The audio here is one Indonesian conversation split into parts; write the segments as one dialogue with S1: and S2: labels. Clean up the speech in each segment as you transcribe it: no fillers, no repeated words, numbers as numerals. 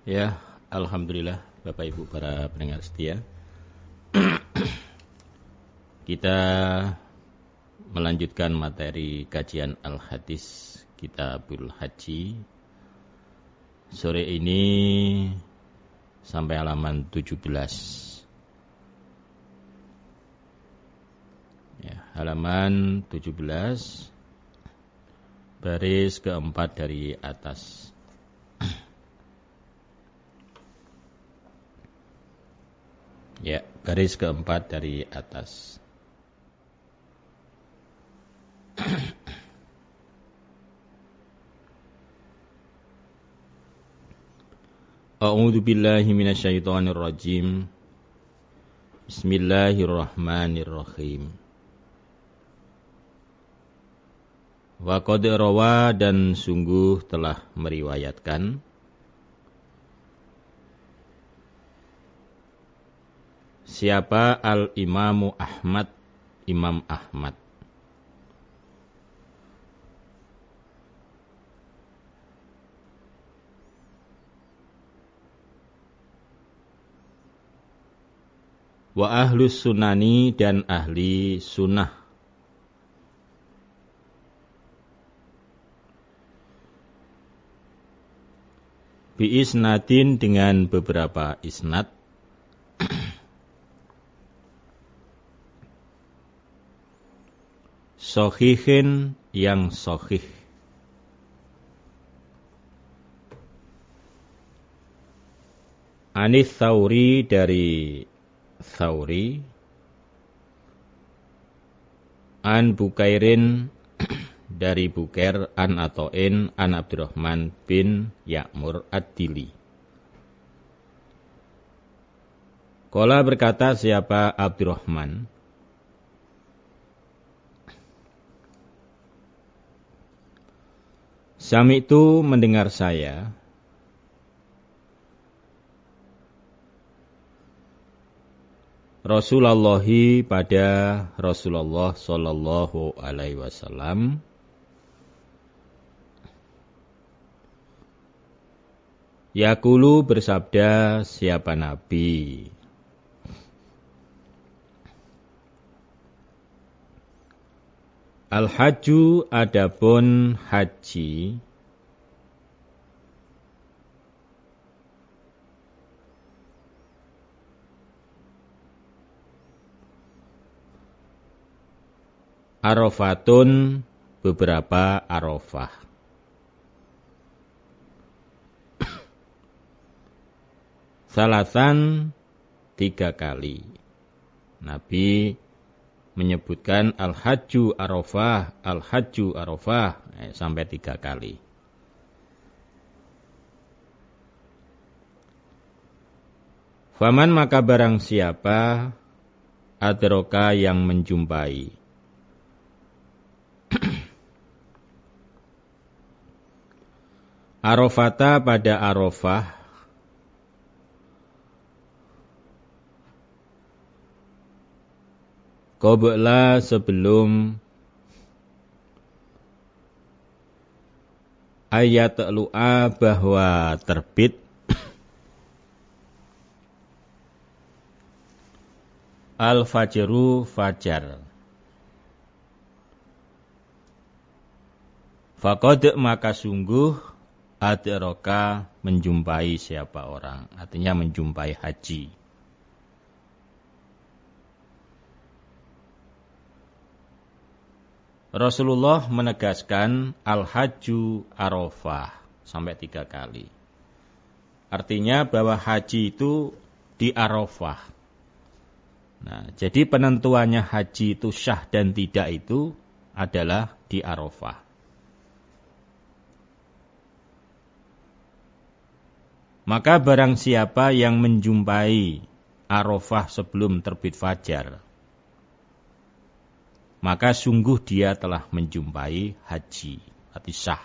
S1: Ya, alhamdulillah Bapak Ibu para pendengar setia. Kita melanjutkan materi kajian Al-Hadis Kitabul Haji. Sore ini sampai halaman 17. Ya, halaman 17 baris keempat dari atas. Ya, garis keempat dari atas. A'udzu billahi minasyaitonir rajim. Bismillahirrahmanirrahim. Wa qad rawa, dan sungguh telah meriwayatkan siapa Al-Imamu Ahmad, Imam Ahmad. Wa ahlus sunani, dan ahli sunnah. Bi isnadin, dengan beberapa isnad. Sahihin, yang sahih. Anis Tsauri, dari Tsauri. An Bukairin, dari Bukair. An Ato'in, an Abdurrahman bin Ya'mur Ad-Dili. Qala, berkata siapa Abdurrahman, Sami'tu, mendengar saya, Rasulullahi, pada Rasulullah sallallahu alaihi wasallam, yaqulu, bersabda siapa Nabi, Al-hajju, adapun haji, Arafatun, beberapa Arafah. Salasan, 3 kali. Nabi menyebutkan Al-hajju Arafah, Al-hajju Arafah, sampai 3 kali. Faman, maka barang siapa, adroka, yang menjumpai, Arafata, pada Arafah, qabla, sebelum ayat lu'a, bahwa terbit al-fajru, fajar. Faqad, maka sungguh, adraka, menjumpai siapa orang, artinya menjumpai haji. Rasulullah menegaskan al-hajju Arafah sampai 3 kali. Artinya bahwa haji itu di Arafah. Nah, jadi penentuannya haji itu syah dan tidak itu adalah di Arafah. Maka barang siapa yang menjumpai Arafah sebelum terbit fajar, maka sungguh dia telah menjumpai haji, arti sah.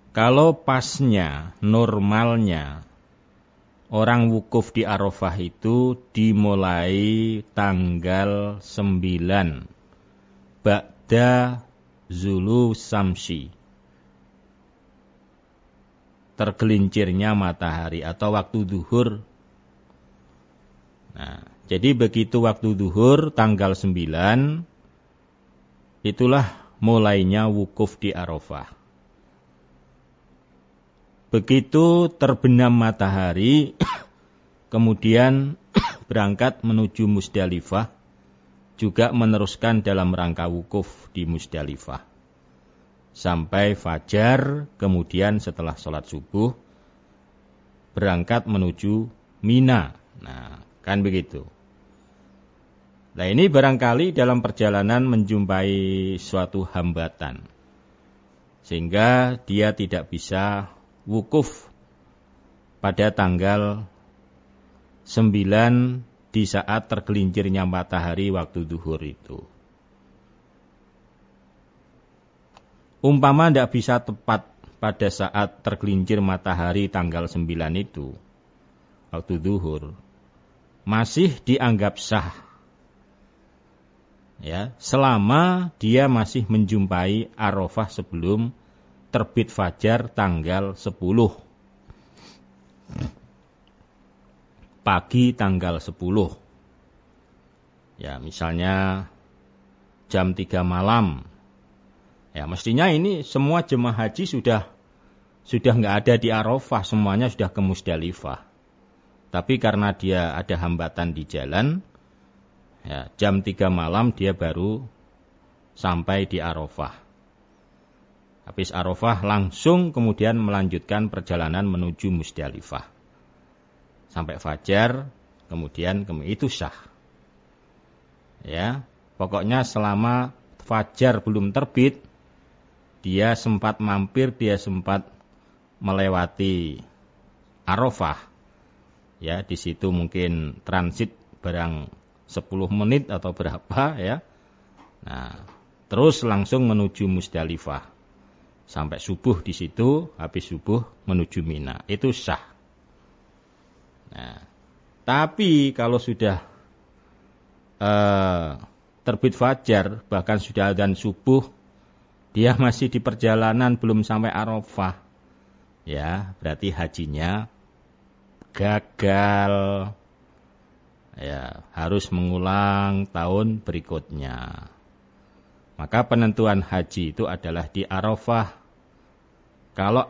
S1: Kalau pasnya, normalnya, orang wukuf di Arafah itu dimulai tanggal 9 Ba'da Zulu Samsi, tergelincirnya matahari atau waktu zuhur. Nah, jadi begitu waktu zuhur tanggal 9, itulah mulainya wukuf di Arafah. Begitu terbenam matahari, kemudian berangkat menuju Musdalifah, juga meneruskan dalam rangka wukuf di Musdalifah. Sampai fajar, kemudian setelah sholat subuh, berangkat menuju Mina. Nah, kan begitu. Nah, ini barangkali dalam perjalanan menjumpai suatu hambatan, sehingga dia tidak bisa wukuf pada tanggal 9 di saat tergelincirnya matahari waktu zuhur itu. Umpama tidak bisa tepat pada saat tergelincir matahari tanggal 9 itu, waktu zuhur, masih dianggap sah. Ya, selama dia masih menjumpai Arafah sebelum terbit fajar tanggal 10. Pagi tanggal 10. Ya, misalnya jam 3 malam. Ya, mestinya ini semua jemaah haji sudah enggak ada di Arafah, semuanya sudah ke Musdalifah. Tapi karena dia ada hambatan di jalan, ya, jam 3 malam dia baru sampai di Arafah. Habis Arafah langsung kemudian melanjutkan perjalanan menuju Musdalifah. Sampai fajar, kemudian itu sah. Ya, pokoknya selama fajar belum terbit, dia sempat mampir, dia sempat melewati Arafah. Ya, di situ mungkin transit barang 10 menit atau berapa ya. Nah, terus langsung menuju Musdalifah. Sampai subuh di situ, habis subuh menuju Mina. Itu sah. Nah, tapi kalau sudah terbit fajar, bahkan sudah adzan subuh, dia masih di perjalanan belum sampai Arafah. Ya, berarti hajinya gagal. Ya, harus mengulang tahun berikutnya. Maka penentuan haji itu adalah di Arafah. Kalau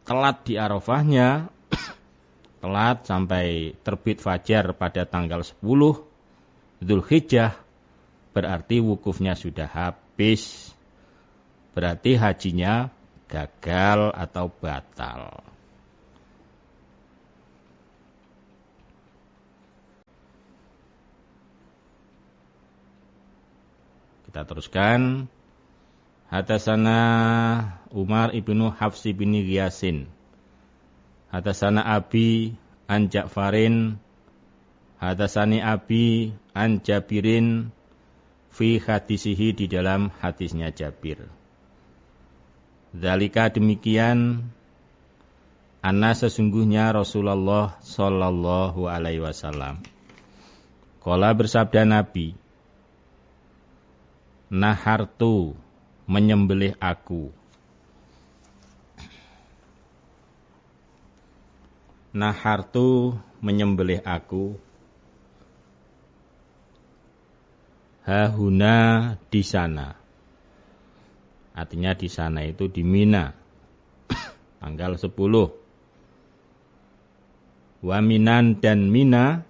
S1: telat di Arafahnya, telat sampai terbit fajar pada tanggal 10 Dzulhijjah, berarti wukufnya sudah habis. Berarti hajinya gagal atau batal. Kita teruskan. Hadatsana Umar ibnu Hafs bin Ghiyasin. Hadatsana Abi an Ja'farin. Hadatsani Abi an Jabirin fi hadisihi, di dalam hadisnya Jabir. Zalika, demikian, anna sesungguhnya Rasulullah sallallahu alaihi wasallam qala, bersabda Nabi, nahartu, menyembelih aku. Nahartu, menyembelih aku. Hahuna, di sana. Artinya di sana itu di Mina. Tanggal 10. Wa minan, dan Mina,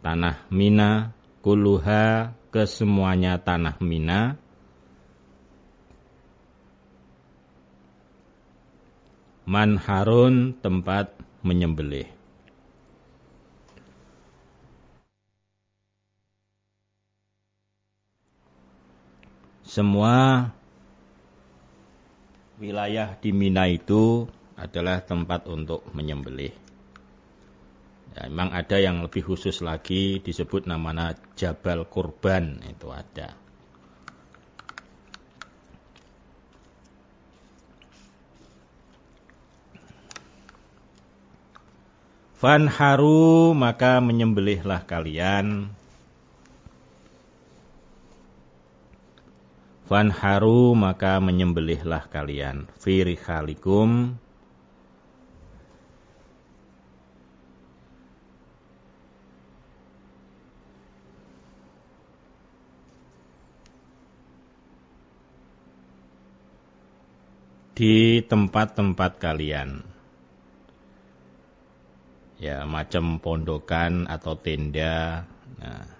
S1: tanah Mina, kuluha, kesemuanya tanah Mina, manharun, tempat menyembelih. Semua wilayah di Mina itu adalah tempat untuk menyembelih. Ya, memang ada yang lebih khusus lagi, disebut namanya Jabal Kurban, itu ada. Fanharu, maka menyembelihlah kalian. Fanharu, maka menyembelihlah kalian, fi rikhalikum, di tempat-tempat kalian. Ya, macam pondokan atau tenda. Nah.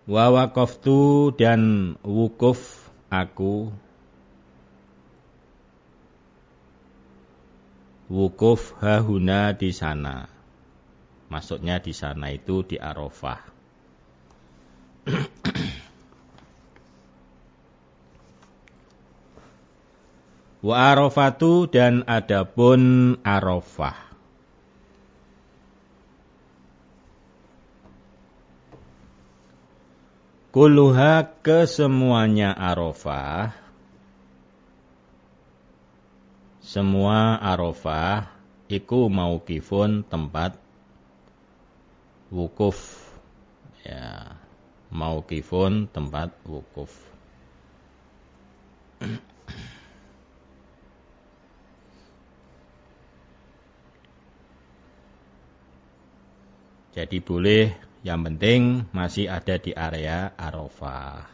S1: Wa waqaftu, dan wukuf aku. Wukuf hahuna, di sana. Maksudnya di sana itu di Arafah. Wa Arafatu, dan adapun Arafah. Kulluha, kesemuanya Arafah. Semua Arafah iku mauqifun, tempat wukuf. Ya, mauqifun, tempat wukuf. Jadi boleh, yang penting masih ada di area Arafah.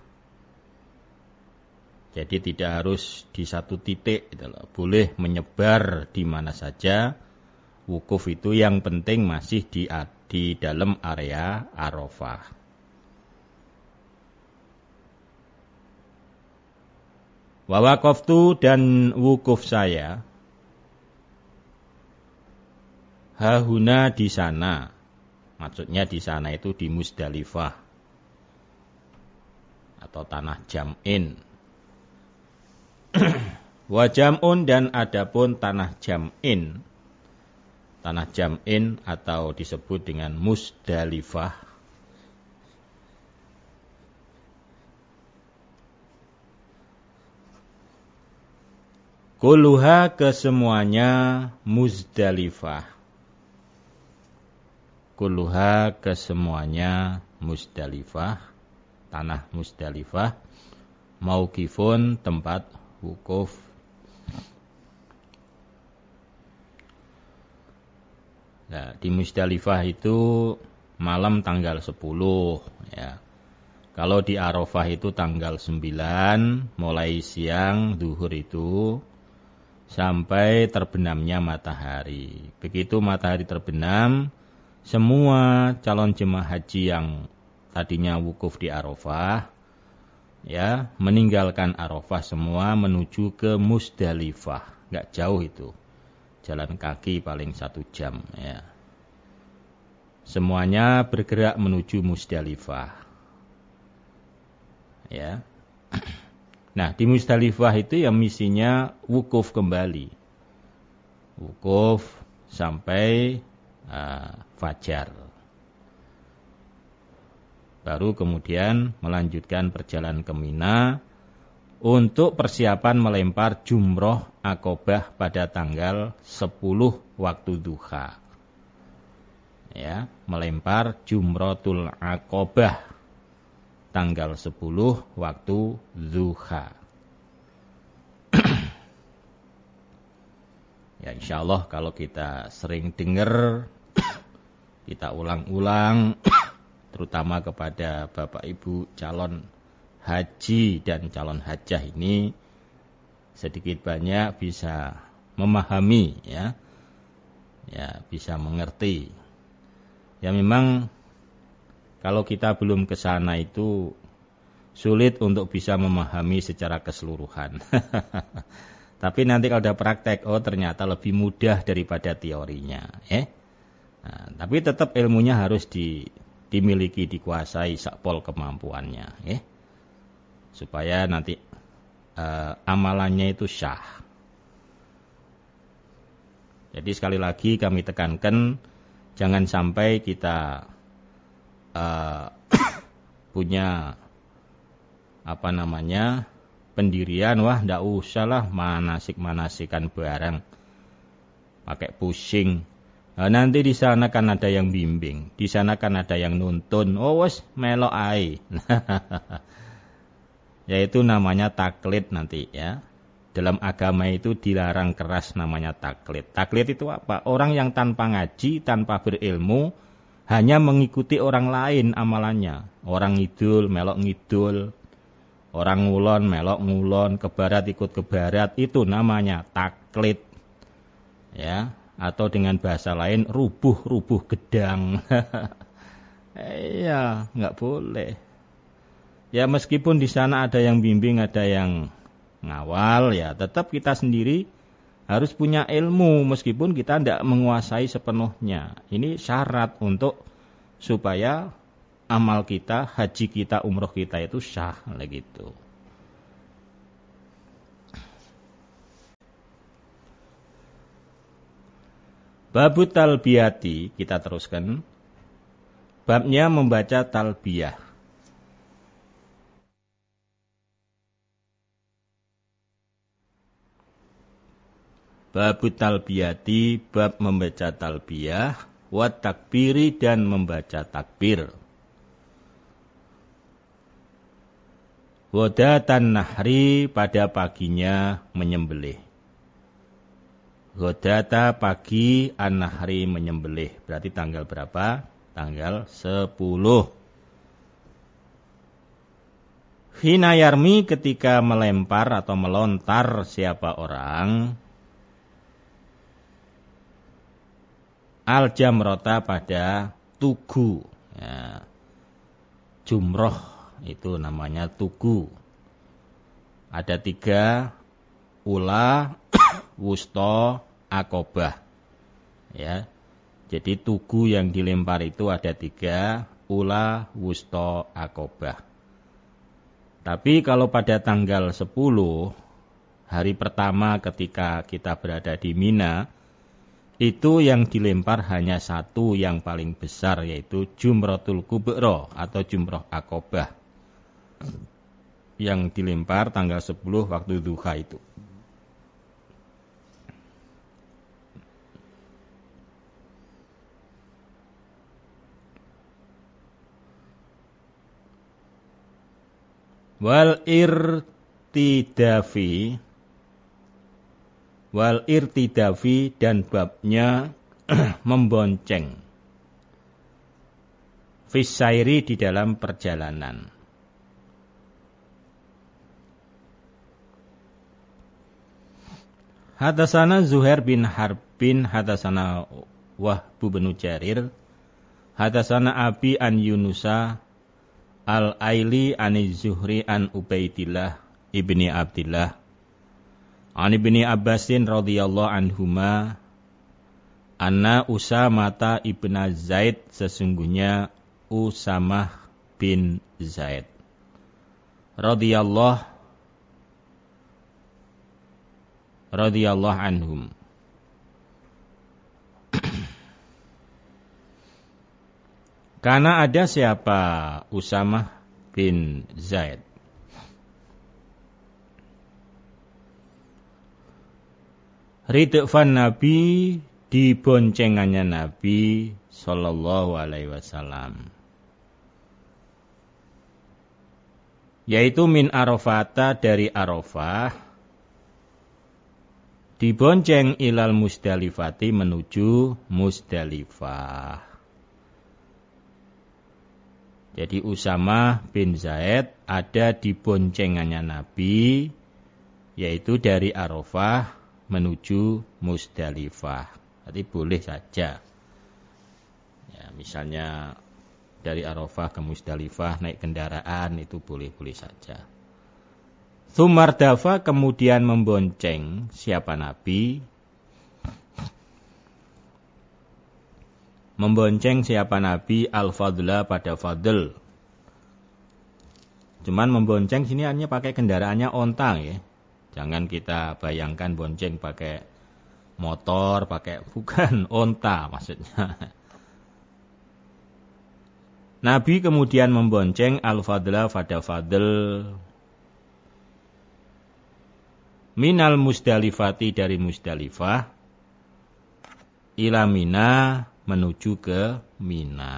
S1: Jadi tidak harus di satu titik, gitu loh. Boleh menyebar di mana saja. Wukuf itu yang penting masih di dalam area Arafah. Wa waqaftu, dan wukuf saya. Hahuna, di sana. Maksudnya di sana itu di Musdalifah atau tanah Jam'in. Wa Jam'un, dan adapun tanah Jam'in. Tanah Jam'in atau disebut dengan Musdalifah. Kulluha, kesemuanya Musdalifah. Kulluha, kesemuanya Musdalifah, tanah Musdalifah, mauqifun, tempat wukuf. Nah, di Musdalifah itu malam tanggal 10, ya. Kalau di Arafah itu tanggal 9, mulai siang zuhur itu sampai terbenamnya matahari. Begitu matahari terbenam, semua calon jemaah haji yang tadinya wukuf di Arafah, ya, meninggalkan Arafah semua menuju ke Musdalifah. Enggak jauh itu, jalan kaki paling 1 jam, ya. Semuanya bergerak menuju Musdalifah, ya. Nah, di Musdalifah itu yang misinya wukuf kembali, wukuf sampai fajar. Baru kemudian melanjutkan perjalanan ke Mina untuk persiapan melempar jumroh Aqobah pada tanggal 10 waktu duha. Ya, melempar jumrotul Aqobah tanggal 10 waktu duha. Ya, insyaallah kalau kita sering dengar, kita ulang-ulang, terutama kepada Bapak Ibu calon haji dan calon hajjah ini, sedikit banyak bisa memahami, ya, bisa mengerti. Ya memang kalau kita belum ke sana itu sulit untuk bisa memahami secara keseluruhan. Tapi nanti kalau ada praktek, oh ternyata lebih mudah daripada teorinya, ya. Nah, tapi tetap ilmunya harus dimiliki, dikuasai sakpol kemampuannya, ya. Supaya nanti amalannya itu syah. Jadi sekali lagi kami tekankan, jangan sampai kita punya pendirian, wah ndak usah lah manasik-manasikan barang, pakai pusing Nah, nanti di sana kan ada yang bimbing, di sana kan ada yang nuntun. Oh wes melok ae. Yaitu namanya taklid nanti ya. Dalam agama itu dilarang keras namanya taklid. Taklid itu apa? Orang yang tanpa ngaji, tanpa berilmu, hanya mengikuti orang lain amalannya. Orang ngidul, melok ngidul. Orang ngulon, melok ngulon. Ke barat ikut ke barat. Itu namanya taklid. Ya. Atau dengan bahasa lain, rubuh-rubuh gedang. Iya, nggak boleh. Ya meskipun di sana ada yang bimbing, ada yang ngawal, ya tetap kita sendiri harus punya ilmu meskipun kita tidak menguasai sepenuhnya. Ini syarat untuk supaya amal kita, haji kita, umroh kita itu sah, gitu. Babu talbiyati, kita teruskan. Babnya membaca talbiyah. Babu talbiyati, bab membaca talbiyah, wa takbiri dan membaca takbir. Ghodatan nahri, pada paginya menyembelih. Ghodata pagi, an-nahri menyembelih. Berarti tanggal berapa? Tanggal 10. Hina yarmi, ketika melempar atau melontar siapa orang. Al-jamrota, pada tugu. Ya. Jumroh itu namanya tugu. Ada 3, ula, wusto, akobah. Ya. Jadi tugu yang dilempar itu ada 3, ula, wusto, akobah. Tapi kalau pada tanggal 10, hari pertama ketika kita berada di Mina, itu yang dilempar hanya 1 yang paling besar, yaitu Jumratul Kubra atau Jumrah Akobah. Yang dilempar tanggal 10 waktu duha itu. Wal irtidafi dan babnya membonceng. Fisairi, di dalam perjalanan. Hadasana Zuhair bin Harbin, hadasana Wahbu bin Jarir, hadasana Abi an Yunusa al-Aili ani Zuhri an Ubaidillah ibni Abdillah an ibni Abbasin radhiyallahu anhuma anna Usamata ibna Zaid, sesungguhnya Usamah bin Zaid radhiyallahu anhum. Karena ada siapa Usamah bin Zaid. Ridfan Nabi, di boncengannya Nabi sallallahu alaihi wasallam. Yaitu min Arafata, dari Arafah. Dibonceng ilal Musdalifati, menuju Musdalifah. Jadi Usamah bin Zaid ada di boncengannya Nabi, yaitu dari Arafah menuju Musdalifah. Jadi boleh saja. Ya, misalnya dari Arafah ke Musdalifah naik kendaraan, itu boleh-boleh saja. Sumardafa, kemudian membonceng siapa Nabi? Membonceng siapa Nabi? Al-Fadla, pada Fadl. Cuman membonceng sini hanya pakai kendaraannya onta ya. Jangan kita bayangkan bonceng pakai motor, bukan, onta maksudnya. Nabi kemudian membonceng Al-Fadla, pada Fadl. Minal Musdalifati, dari Musdalifah. ila Mina, menuju ke Mina.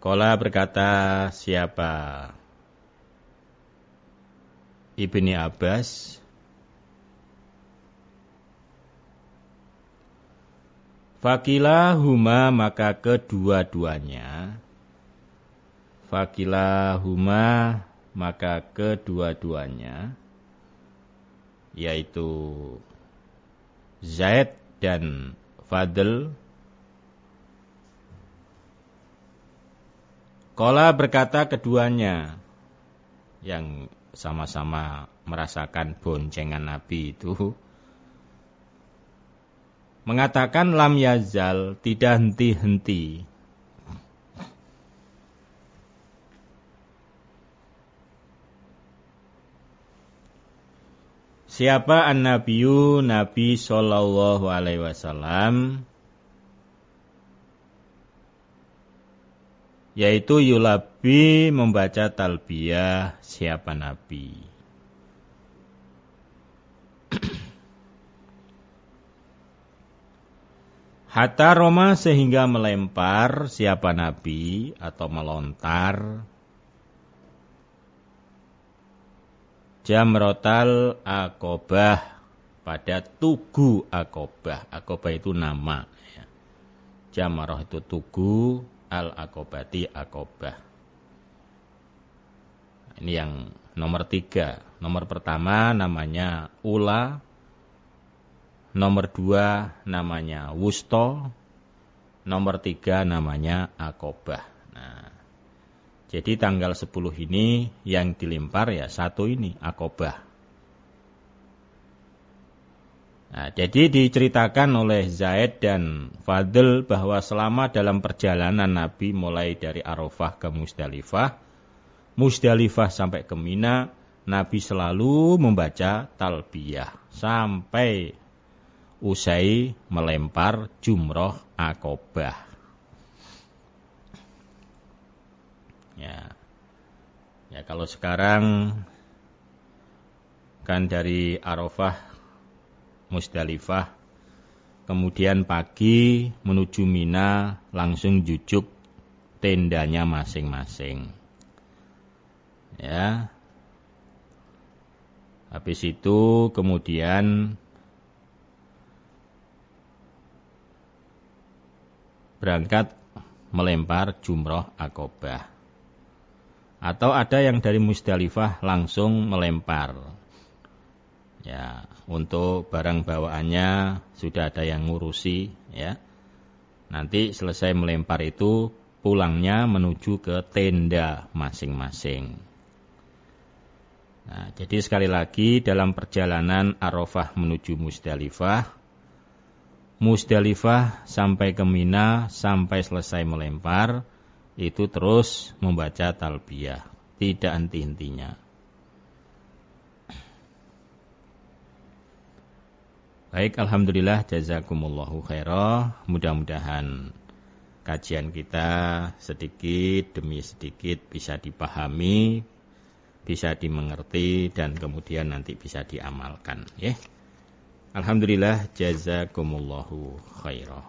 S1: Qala berkata siapa? Ibni Abbas. Fakilahuma, maka kedua-duanya. Fakilahuma, maka kedua-duanya, yaitu Zaid dan Fadl. Qala berkata keduanya, yang sama-sama merasakan boncengan Nabi itu, mengatakan lam yazal, tidak henti-henti. Siapa an-nabiyyu, Nabi sallallahu alaihi wasallam, yaitu yulabi, membaca talbiyah. Siapa Nabi? Hatta Roma, sehingga melempar. Siapa Nabi? Atau melontar. Jamrotal Aqobah, pada tugu Aqobah. Aqobah itu nama. Jamroh itu tugu, al-Aqobati Aqobah. Ini yang nomor 3. Nomor pertama namanya Ula. Nomor 2 namanya Wusto. Nomor 3 namanya Aqobah. Nah, jadi tanggal 10 ini yang dilempar ya satu ini, Aqobah. Nah, jadi diceritakan oleh Zaid dan Fadl bahwa selama dalam perjalanan Nabi mulai dari Arafah ke Musdalifah, Musdalifah sampai ke Mina, Nabi selalu membaca talbiyah sampai usai melempar jumroh Aqobah. Ya, kalau sekarang kan dari Arafah, Musdalifah, kemudian pagi menuju Mina, langsung jujuk tendanya masing-masing. Ya. Habis itu kemudian berangkat melempar jumroh Aqobah. Atau ada yang dari Musdalifah langsung melempar. Ya, untuk barang bawaannya sudah ada yang ngurusi, ya. Nanti selesai melempar itu pulangnya menuju ke tenda masing-masing. Nah, jadi sekali lagi dalam perjalanan Arafah menuju Musdalifah, Musdalifah sampai ke Mina, sampai selesai melempar, itu terus membaca talbiyah, tidak henti-hentinya. Baik, alhamdulillah, jazakumullahu khairah. Mudah-mudahan kajian kita sedikit demi sedikit bisa dipahami, bisa dimengerti, dan kemudian nanti bisa diamalkan. Alhamdulillah, jazakumullahu khairah.